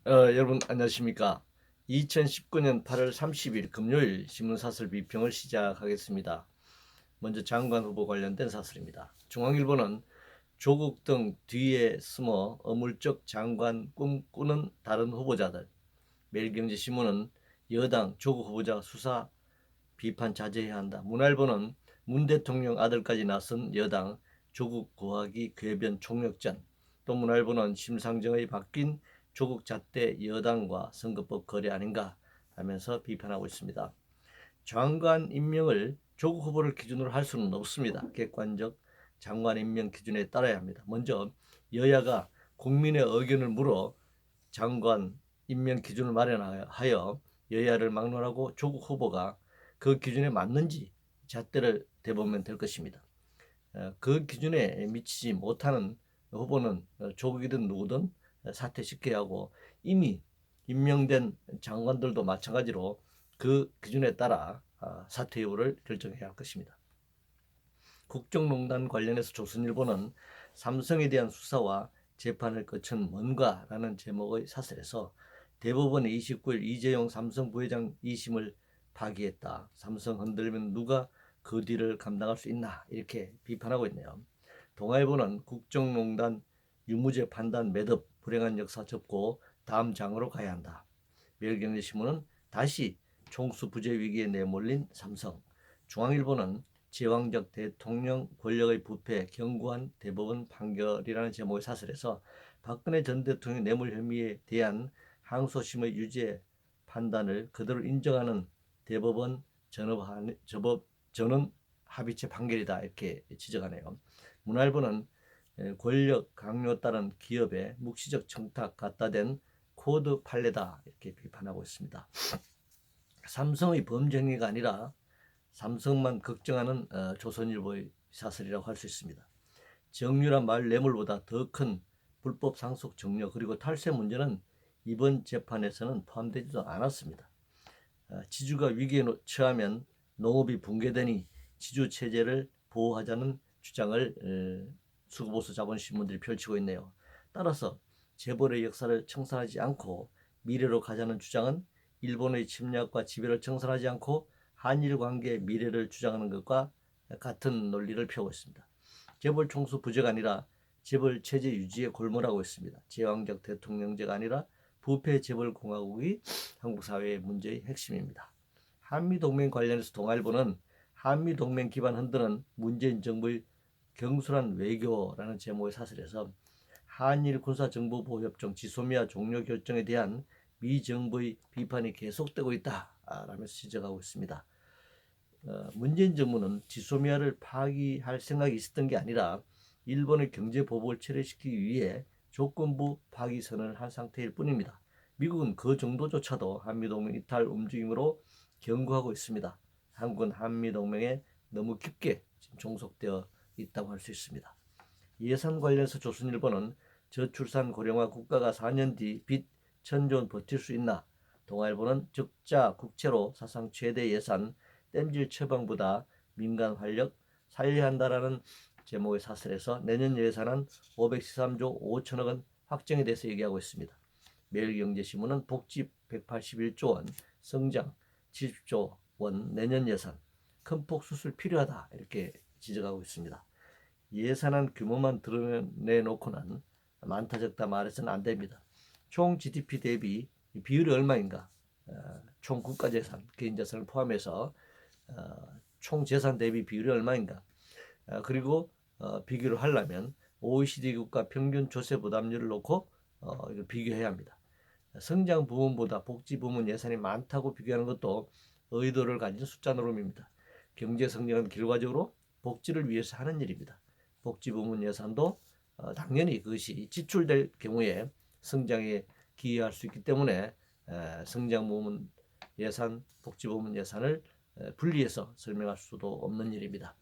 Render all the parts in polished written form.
여러분 안녕하십니까? 2019년 8월 30일 금요일 신문사설 비평을 시작하겠습니다. 먼저 장관 후보 관련된 사설입니다. 중앙일보는 조국 등 뒤에 숨어 어물적 장관 꿈꾸는 다른 후보자들, 매일경제신문은 여당 조국 후보자 수사 비판 자제해야 한다. 문화일보는 문 대통령 아들까지 나선 여당 조국 구하기 궤변 총력전. 또 문화일보는 심상정의 바뀐 조국 잣대 여당과 선거법 거래 아닌가 하면서 비판하고 있습니다. 장관 임명을 조국 후보를 기준으로 할 수는 없습니다. 객관적 장관 임명 기준에 따라야 합니다. 먼저 여야가 국민의 의견을 물어 장관 임명 기준을 마련하여 여야를 막론하고 조국 후보가 그 기준에 맞는지 잣대를 대보면 될 것입니다. 그 기준에 미치지 못하는 후보는 조국이든 누구든 사퇴시켜야 하고, 이미 임명된 장관들도 마찬가지로 그 기준에 따라 사퇴 여부를 결정해야 할 것입니다. 국정농단 관련해서 조선일보는 삼성에 대한 수사와 재판을 거친 뭔가라는 제목의 사설에서 대법원이 29일 이재용 삼성 부회장 2심을 파기했다. 삼성 흔들면 누가 그 뒤를 감당할 수 있나, 이렇게 비판하고 있네요. 동아일보는 국정농단 유무죄 판단 매듭, 불행한 역사 접고 다음 장으로 가야 한다. 매일경제신문은 다시 총수 부재 위기에 내몰린 삼성. 중앙일보는 제왕적 대통령 권력의 부패 경고한 대법원 판결이라는 제목의 사설에서 박근혜 전 대통령 뇌물 혐의에 대한 항소심의 유죄 판단을 그대로 인정하는 대법원 전원 합의체 판결이다, 이렇게 지적하네요. 문화일보는 권력 강요 따른 기업의 묵시적 청탁 갖다 댄 코드 판례다, 이렇게 비판하고 있습니다. 삼성의 범죄 행위가 아니라 삼성만 걱정하는 조선일보의 사설이라고 할 수 있습니다. 정유란 말 뇌물보다 더 큰 불법 상속 정려 그리고 탈세 문제는 이번 재판에서는 포함되지도 않았습니다. 지주가 위기에 처하면 농업이 붕괴되니 지주 체제를 보호하자는 주장을 수구보수 자본신문들이 펼치고 있네요. 따라서 재벌의 역사를 청산하지 않고 미래로 가자는 주장은 일본의 침략과 지배를 청산하지 않고 한일 관계의 미래를 주장하는 것과 같은 논리를 펴고 있습니다. 재벌 총수 부재가 아니라 재벌 체제 유지에 골몰하고 있습니다. 제왕적 대통령제가 아니라 부패 재벌 공화국이 한국 사회의 문제의 핵심입니다. 한미동맹 관련해서 동아일보는 한미동맹 기반 흔드는 문재인 정부의 경솔한 외교라는 제목의 사설에서 한일 군사정보보호협정 지소미아 종료 결정에 대한 미 정부의 비판이 계속되고 있다라면서 지적하고 있습니다. 문재인 정부는 지소미아를 파기할 생각이 있었던 게 아니라 일본의 경제 보복을 철회시키기 위해 조건부 파기 선언을 한 상태일 뿐입니다. 미국은 그 정도조차도 한미동맹 이탈 움직임으로 경고하고 있습니다. 한국은 한미동맹에 너무 깊게 종속되어 있다고 할 수 있습니다. 예산 관련해서 조선일보는 저출산 고령화 국가가 4년 뒤 빚 1,000조 원 버틸 수 있나, 동아일보는 적자 국채로 사상 최대 예산 땜질 처방보다 민간 활력 살려야 한다라는 제목의 사설에서 내년 예산안 513조 5천억 원 확정에 대해서 얘기하고 있습니다. 매일경제신문은 복지 181조 원, 성장 70조 원, 내년 예산 큰 폭 수술 필요하다, 이렇게 지적하고 있습니다. 예산안 규모만 드러내놓고는 많다 적다 말해서는 안 됩니다. 총 GDP 대비 비율이 얼마인가, 총 국가재산, 개인재산을 포함해서 총 재산 대비 비율이 얼마인가, 그리고 비교를 하려면 OECD 국가 평균 조세 부담률을 놓고 비교해야 합니다. 성장 부문보다 복지 부문 예산이 많다고 비교하는 것도 의도를 가진 숫자 노름입니다. 경제 성장은 결과적으로 복지를 위해서 하는 일입니다. 복지 부문 예산도 당연히 그것이 지출될 경우에 성장에 기여할 수 있기 때문에 성장 부문 예산, 복지 부문 예산을 분리해서 설명할 수도 없는 일입니다.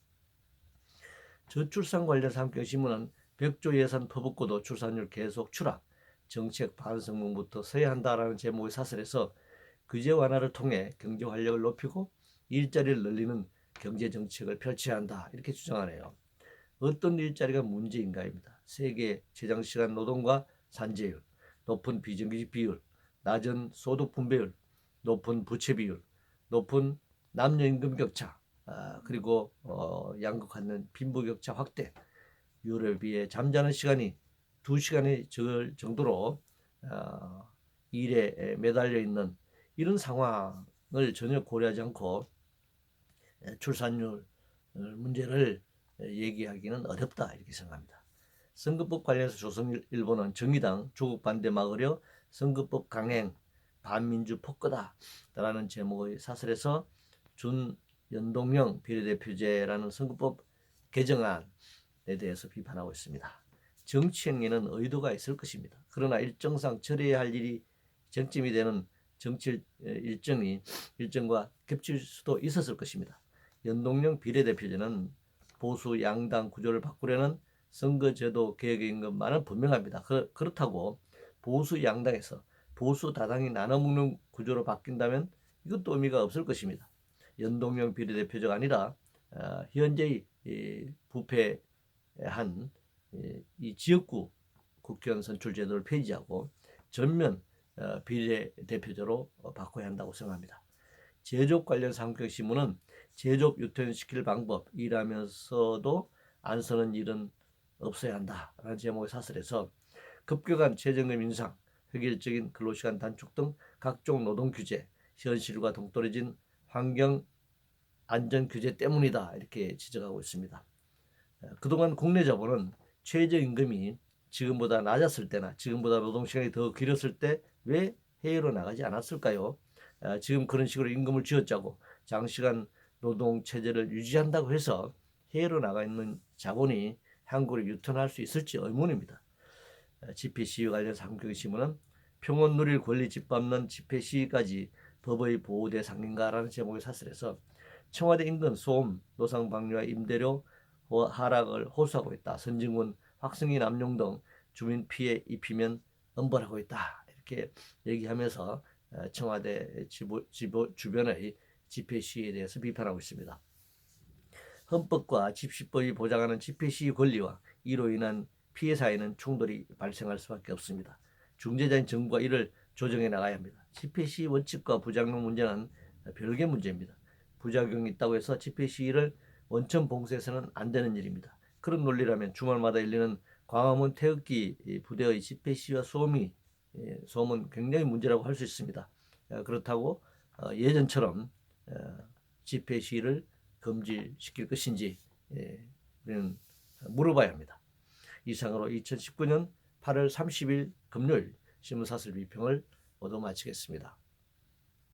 저출산 관련해서 한경신문은 100조 예산 퍼붓고도 출산율 계속 추락, 정책 반성문부터 서야 한다라는 제목의 사설에서 규제 완화를 통해 경제 활력을 높이고 일자리를 늘리는 경제 정책을 펼쳐야 한다, 이렇게 주장하네요. 어떤 일자리가 문제인가입니다. 세계 최장시간 노동과 산재율, 높은 비정규직 비율, 낮은 소득 분배율, 높은 부채 비율, 높은 남녀 임금 격차, 그리고 양극화된 빈부 격차 확대, 유럽에 비해 잠자는 시간이 2시간이 적을 정도로 일에 매달려 있는 이런 상황을 전혀 고려하지 않고 출산율 문제를 얘기하기는 어렵다 이렇게 생각합니다. 선거법 관련해서 조선일보는 정의당 조국 반대 막으려 선거법 강행 반민주 폭거다라는 제목의 사설에서 준연동형 비례대표제라는 선거법 개정안에 대해서 비판하고 있습니다. 정치행위는 의도가 있을 것입니다. 그러나 일정상 처리해야 할 일이 쟁점이 되는 정치 일정과 겹칠 수도 있었을 것입니다. 연동형 비례대표제는 보수 양당 구조를 바꾸려는 선거제도 개혁인 것만은 분명합니다. 그렇다고 보수 양당에서 보수 다당이 나눠먹는 구조로 바뀐다면 이것도 의미가 없을 것입니다. 연동형 비례대표제가 아니라 현재의 부패한 이 지역구 국회의원 선출 제도를 폐지하고 전면 비례대표제로 바꿔야 한다고 생각합니다. 제조업 관련 상경신문은 제조업 유통시킬 방법 일하면서도 안 쓰는 일은 없어야 한다라는 제목의 사설에서 급격한 최저임금 인상, 획일적인 근로시간 단축 등 각종 노동 규제, 현실과 동떨어진 환경 안전 규제 때문이다 이렇게 지적하고 있습니다. 그동안 국내 자본은 최저임금이 지금보다 낮았을 때나 지금보다 노동시간이 더 길었을 때 왜 해외로 나가지 않았을까요? 지금 그런 식으로 임금을 쥐어짜고 장시간 노동 체제를 유지한다고 해서 해외로 나가 있는 자본이 한국으로 유턴할 수 있을지 의문입니다. 집회 시위 관련해서 한국경제신문은 평온 누릴 권리 짓밟는 집회 시위까지 법의 보호 대상인가라는 제목의 사설에서 청와대 인근 소음, 노상 방류와 임대료 하락을 호소하고 있다. 선진군, 학생인 남용 등 주민 피해 입히면 엄벌하고 있다. 이렇게 얘기하면서 청와대 주변의 집회 시위에 대해서 비판하고 있습니다. 헌법과 집시법이 보장하는 집회 시위 권리와 이로 인한 피해 사회는 충돌이 발생할 수밖에 없습니다. 중재자인 정부가 이를 조정해 나가야 합니다. 집회 시위 원칙과 부작용 문제는 별개 문제입니다. 부작용이 있다고 해서 집회 시위를 원천 봉쇄해서는 안 되는 일입니다. 그런 논리라면 주말마다 열리는 광화문 태극기 부대의 집회 시위와 소음은 굉장히 문제라고 할 수 있습니다. 그렇다고 예전처럼 집회 시위를 금지시킬 것인지 물어봐야 합니다. 이상으로 2019년 8월 30일 금요일 신문사설 비평을 모두 마치겠습니다.